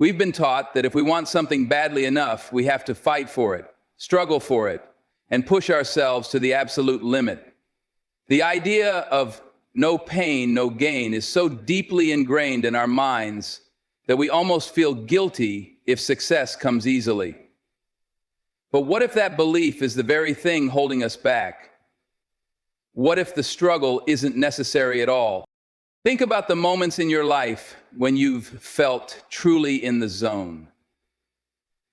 We've been taught that if we want something badly enough, we have to fight for it, struggle for it, and push ourselves to the absolute limit. The idea of no pain, no gain is so deeply ingrained in our minds that we almost feel guilty if success comes easily. But what if that belief is the very thing holding us back? What if the struggle isn't necessary at all? Think about the moments in your life when you've felt truly in the zone.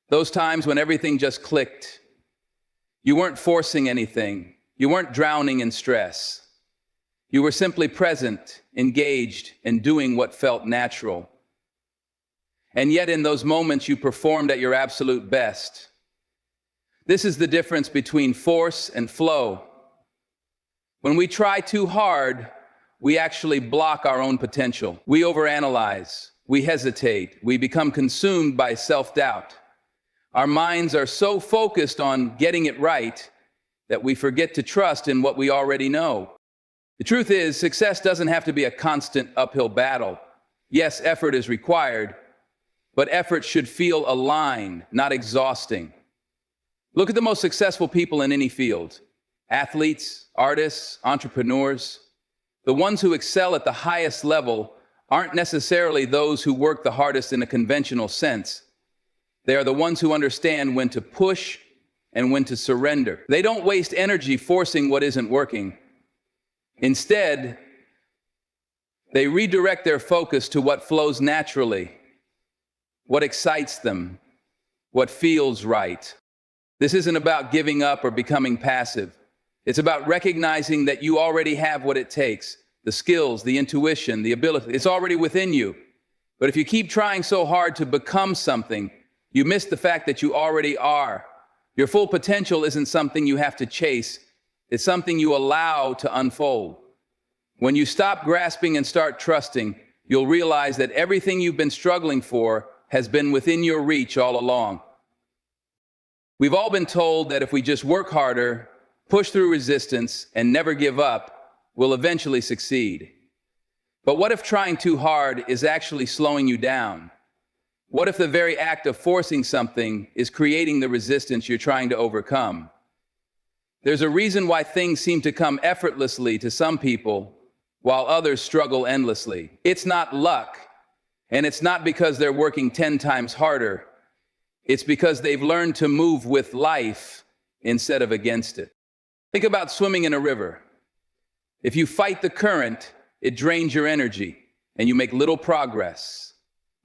Those times when everything just clicked. You weren't forcing anything. You weren't drowning in stress. You were simply present, engaged, and doing what felt natural. And yet in those moments you performed at your absolute best. This is the difference between force and flow. When we try too hard, we actually block our own potential. We overanalyze, we hesitate, we become consumed by self-doubt. Our minds are so focused on getting it right that we forget to trust in what we already know. The truth is, success doesn't have to be a constant uphill battle. Yes, effort is required, but effort should feel aligned, not exhausting. Look at the most successful people in any field. Athletes, artists, entrepreneurs. The ones who excel at the highest level aren't necessarily those who work the hardest in a conventional sense. They are the ones who understand when to push and when to surrender. They don't waste energy forcing what isn't working. Instead, they redirect their focus to what flows naturally, what excites them, what feels right. This isn't about giving up or becoming passive. It's about recognizing that you already have what it takes, the skills, the intuition, the ability. It's already within you. But if you keep trying so hard to become something, you miss the fact that you already are. Your full potential isn't something you have to chase. It's something you allow to unfold. When you stop grasping and start trusting, you'll realize that everything you've been struggling for has been within your reach all along. We've all been told that if we just work harder, push through resistance, and never give up, we'll eventually succeed. But what if trying too hard is actually slowing you down? What if the very act of forcing something is creating the resistance you're trying to overcome? There's a reason why things seem to come effortlessly to some people, while others struggle endlessly. It's not luck, and it's not because they're working 10 times harder. It's because they've learned to move with life instead of against it. Think about swimming in a river. If you fight the current, it drains your energy, and you make little progress.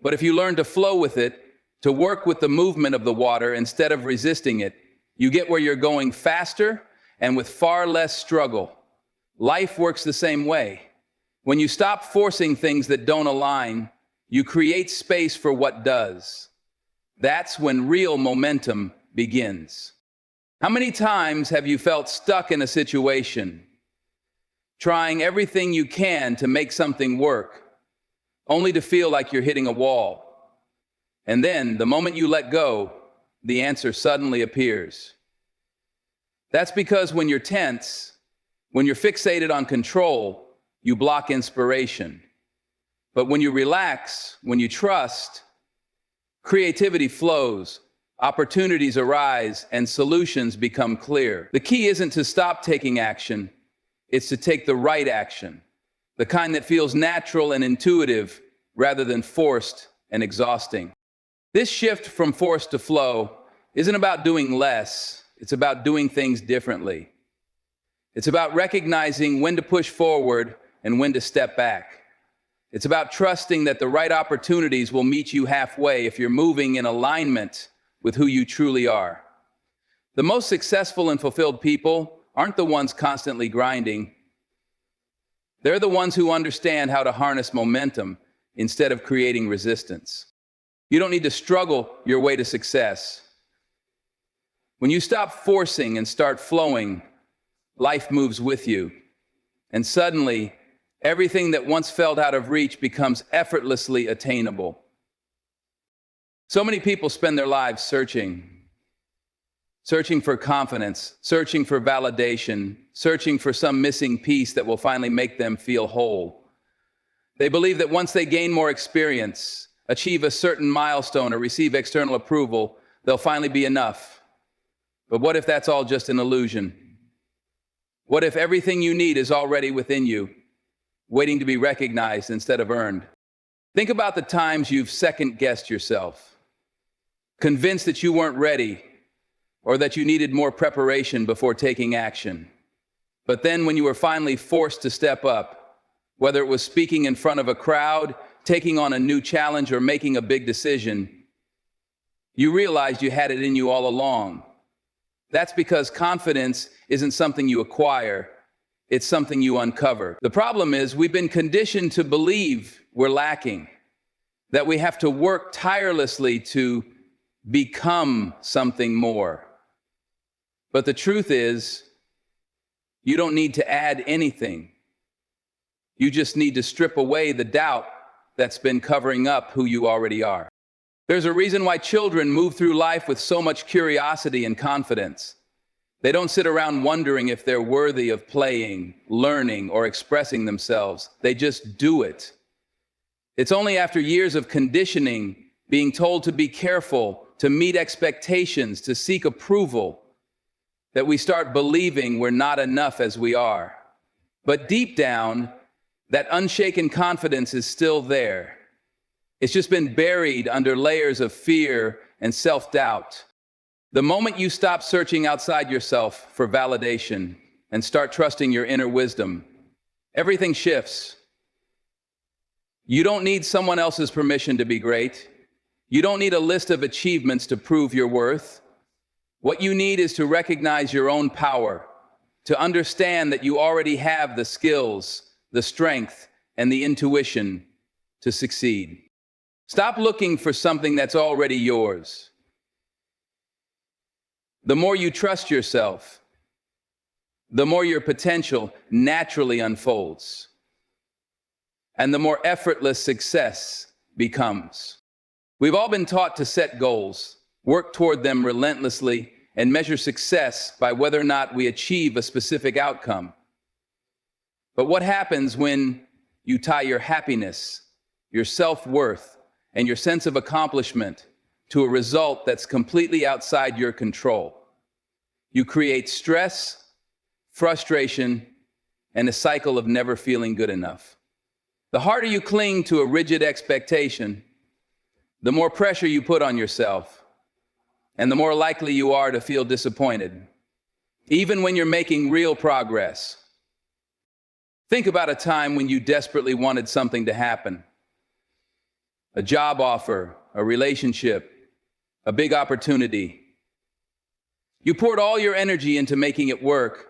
But if you learn to flow with it, to work with the movement of the water instead of resisting it, you get where you're going faster and with far less struggle. Life works the same way. When you stop forcing things that don't align, you create space for what does. That's when real momentum begins. How many times have you felt stuck in a situation, trying everything you can to make something work, only to feel like you're hitting a wall? And then, the moment you let go, the answer suddenly appears. That's because when you're tense, when you're fixated on control, you block inspiration. But when you relax, when you trust, creativity flows, opportunities arise, and solutions become clear. The key isn't to stop taking action, it's to take the right action, the kind that feels natural and intuitive rather than forced and exhausting. This shift from force to flow isn't about doing less, it's about doing things differently. It's about recognizing when to push forward and when to step back. It's about trusting that the right opportunities will meet you halfway if you're moving in alignment with who you truly are. The most successful and fulfilled people aren't the ones constantly grinding. They're the ones who understand how to harness momentum instead of creating resistance. You don't need to struggle your way to success. When you stop forcing and start flowing, life moves with you. And suddenly, everything that once felt out of reach becomes effortlessly attainable. So many people spend their lives searching for confidence, searching for validation, searching for some missing piece that will finally make them feel whole. They believe that once they gain more experience, achieve a certain milestone, or receive external approval, they'll finally be enough. But what if that's all just an illusion? What if everything you need is already within you, waiting to be recognized instead of earned? Think about the times you've second-guessed yourself, convinced that you weren't ready or that you needed more preparation before taking action. But then when you were finally forced to step up, whether it was speaking in front of a crowd, taking on a new challenge, or making a big decision, you realized you had it in you all along. That's because confidence isn't something you acquire, it's something you uncover. The problem is we've been conditioned to believe we're lacking, that we have to work tirelessly to become something more. But the truth is, you don't need to add anything. You just need to strip away the doubt that's been covering up who you already are. There's a reason why children move through life with so much curiosity and confidence. They don't sit around wondering if they're worthy of playing, learning, or expressing themselves. They just do it. It's only after years of conditioning, being told to be careful, to meet expectations, to seek approval, that we start believing we're not enough as we are. But deep down, that unshaken confidence is still there. It's just been buried under layers of fear and self-doubt. The moment you stop searching outside yourself for validation and start trusting your inner wisdom, everything shifts. You don't need someone else's permission to be great. You don't need a list of achievements to prove your worth. What you need is to recognize your own power, to understand that you already have the skills, the strength, and the intuition to succeed. Stop looking for something that's already yours. The more you trust yourself, the more your potential naturally unfolds, and the more effortless success becomes. We've all been taught to set goals, work toward them relentlessly, and measure success by whether or not we achieve a specific outcome. But what happens when you tie your happiness, your self-worth, and your sense of accomplishment to a result that's completely outside your control? You create stress, frustration, and a cycle of never feeling good enough. The harder you cling to a rigid expectation, the more pressure you put on yourself, and the more likely you are to feel disappointed, even when you're making real progress. Think about a time when you desperately wanted something to happen. A job offer, a relationship, a big opportunity. You poured all your energy into making it work,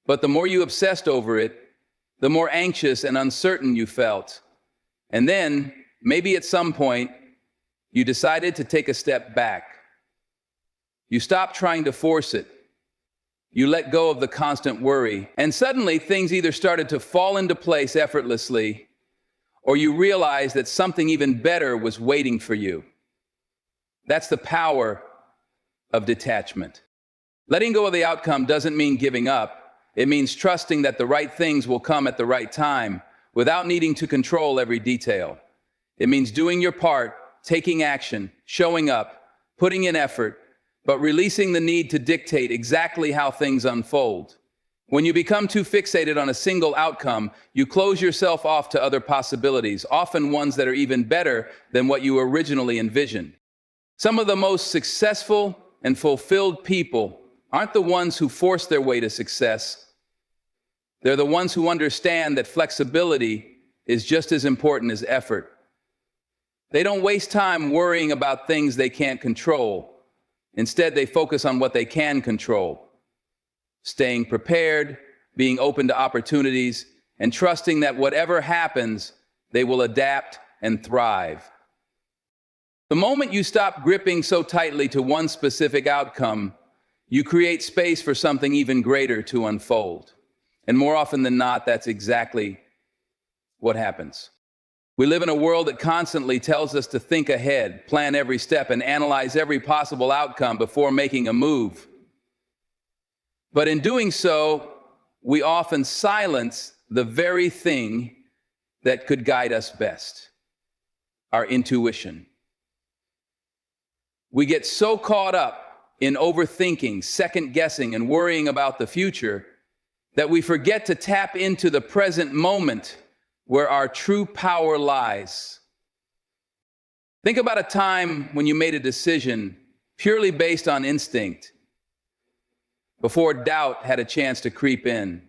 but the more you obsessed over it, the more anxious and uncertain you felt. And then, maybe at some point, you decided to take a step back. You stopped trying to force it. You let go of the constant worry, and suddenly things either started to fall into place effortlessly, or you realized that something even better was waiting for you. That's the power of detachment. Letting go of the outcome doesn't mean giving up. It means trusting that the right things will come at the right time without needing to control every detail. It means doing your part, taking action, showing up, putting in effort, but releasing the need to dictate exactly how things unfold. When you become too fixated on a single outcome, you close yourself off to other possibilities, often ones that are even better than what you originally envisioned. Some of the most successful and fulfilled people aren't the ones who force their way to success. They're the ones who understand that flexibility is just as important as effort. They don't waste time worrying about things they can't control. Instead, they focus on what they can control. Staying prepared, being open to opportunities, and trusting that whatever happens, they will adapt and thrive. The moment you stop gripping so tightly to one specific outcome, you create space for something even greater to unfold. And more often than not, that's exactly what happens. We live in a world that constantly tells us to think ahead, plan every step, and analyze every possible outcome before making a move. But in doing so, we often silence the very thing that could guide us best. our intuition. We get so caught up in overthinking, second guessing, and worrying about the future that we forget to tap into the present moment where our true power lies. Think about a time when you made a decision purely based on instinct, before doubt had a chance to creep in.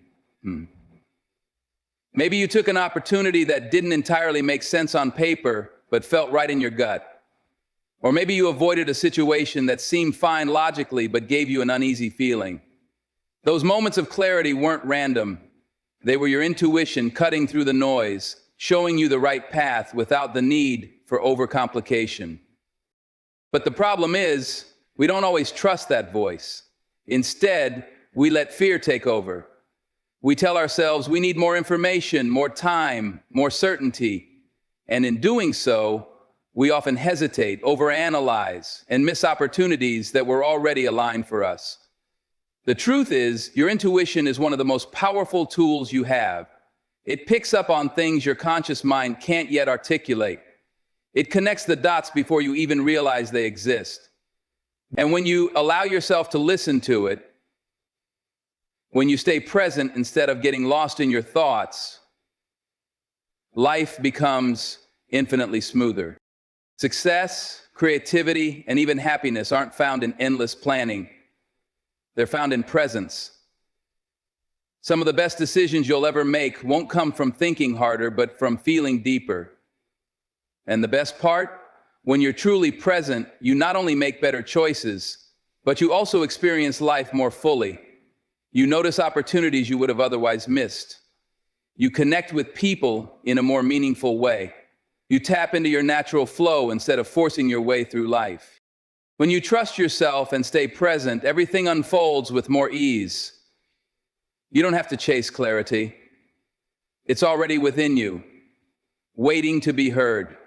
Maybe you took an opportunity that didn't entirely make sense on paper, but felt right in your gut. Or maybe you avoided a situation that seemed fine logically, but gave you an uneasy feeling. Those moments of clarity weren't random. They were your intuition cutting through the noise, showing you the right path without the need for overcomplication. But the problem is, we don't always trust that voice. Instead, we let fear take over. We tell ourselves we need more information, more time, more certainty. And in doing so, we often hesitate, overanalyze, and miss opportunities that were already aligned for us. The truth is, your intuition is one of the most powerful tools you have. It picks up on things your conscious mind can't yet articulate. It connects the dots before you even realize they exist. And when you allow yourself to listen to it, when you stay present instead of getting lost in your thoughts, life becomes infinitely smoother. Success, creativity, and even happiness aren't found in endless planning. They're found in presence. Some of the best decisions you'll ever make won't come from thinking harder, but from feeling deeper. And the best part? When you're truly present, you not only make better choices, but you also experience life more fully. You notice opportunities you would have otherwise missed. You connect with people in a more meaningful way. You tap into your natural flow instead of forcing your way through life. When you trust yourself and stay present, everything unfolds with more ease. You don't have to chase clarity. It's already within you, waiting to be heard.